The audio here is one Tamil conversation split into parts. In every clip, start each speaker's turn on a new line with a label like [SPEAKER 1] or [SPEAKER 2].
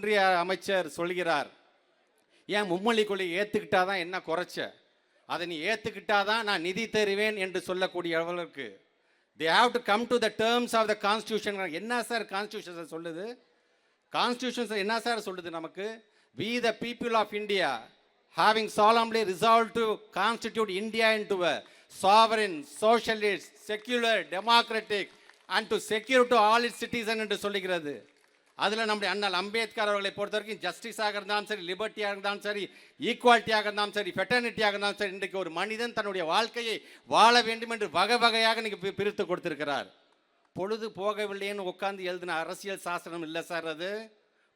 [SPEAKER 1] ஒன்றிய அமைச்சர் சொல்கிறார், ஏன் மும்மொழி கொள்கையை ஏற்றுக்கிட்டாதான் என்ன குறைச்ச, அதை நீ ஏற்றுக்கிட்டாதான் நான் நிதி தருவேன் என்று சொல்லக்கூடிய அளவுக்கு they have to come to the terms of the constitution. என்ன சார் கான்ஸ்டியூஷன் சொல்லுது? கான்ஸ்டியூஷன் என்ன சார் சொல்லுது நமக்கு? we the people of India having solemnly resolved to constitute India into a sovereign, socialist, secular, democratic and to secure to all its citizens என்று சொல்லுகிறது. அதில் நம்முடைய அண்ணல் அம்பேத்கர் அவர்களை பொறுத்த வரைக்கும் ஜஸ்டிஸாக இருந்தாலும் சரி, லிபர்ட்டியாக இருந்தாலும் சரி, ஈக்குவாலிட்டியாக இருந்தாலும் சரி, ஃபெட்டர்னிட்டியாக இருந்தாலும் சரி, இன்றைக்கு ஒரு மனிதன் தன்னுடைய வாழ்க்கையை வாழ வேண்டும் என்று வகை வகையாக இன்னைக்கு பிரித்து கொடுத்திருக்கிறார். பொழுது போகவில்லைன்னு உட்கார்ந்து எழுதின அரசியல் சாசனம் இல்லை சார் அது.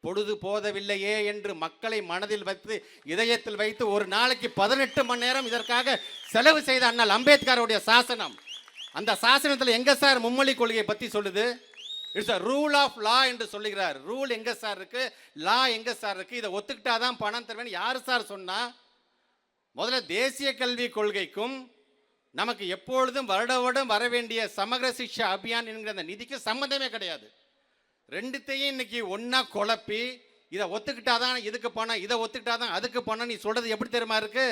[SPEAKER 1] பொழுது போதவில்லையே என்று மக்களை மனதில் வைத்து இதயத்தில் வைத்து ஒரு நாளைக்கு 18 மணி நேரம் இதற்காக செலவு செய்த அண்ணல் அம்பேத்கருடைய சாசனம். அந்த சாசனத்தில் எங்க சார் மும்மொழி கொள்கையை பற்றி சொல்லுது? It's a rule of law என்று சொல்லுகிறார். ரூல் எங்க சார் இருக்கு? லா எங்க சார் இருக்கு? இதை ஒத்துக்கிட்டாதான் பணம் தருவேன் யாரு சார் சொன்னா? முதல்ல தேசிய கல்வி கொள்கைக்கும் நமக்கு எப்பொழுதும் வருடம் வர வேண்டிய சமகர சிக்ஷா அபியான் என்கிற அந்த நிதிக்கு சம்மந்தமே கிடையாது. ரெண்டுத்தையும் இன்னைக்கு ஒன்னா குழப்பி இதை ஒத்துக்கிட்டாதான் இதுக்கு பணம், இதை ஒத்துக்கிட்டாதான் அதுக்கு பணம் நீ சொல்றது எப்படி தெரியுமா இருக்கு?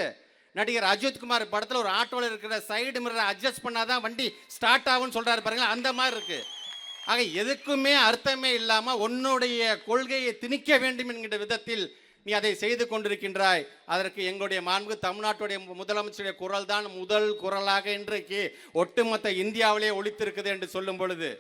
[SPEAKER 1] நடிகர் அஜித்குமார் படத்தில் ஒரு ஆட்டோவில் இருக்கிற சைடு மிரரை அட்ஜஸ்ட் பண்ணாதான் வண்டி ஸ்டார்ட் ஆகும்னு சொல்றாரு பாருங்க, அந்த மாதிரி இருக்கு. ஆக எதுக்குமே அர்த்தமே இல்லாமல் உன்னுடைய கொள்கையை திணிக்க வேண்டும் என்கிற விதத்தில் நீ அதை செய்து கொண்டிருக்கின்றாய். அதற்கு எங்களுடைய மாண்பு தமிழ்நாட்டுடைய முதலமைச்சருடைய குரல் தான் முதல் குரலாக இன்றைக்கு ஒட்டுமொத்த இந்தியாவிலே ஒலித்திருக்குது என்று சொல்லும் பொழுது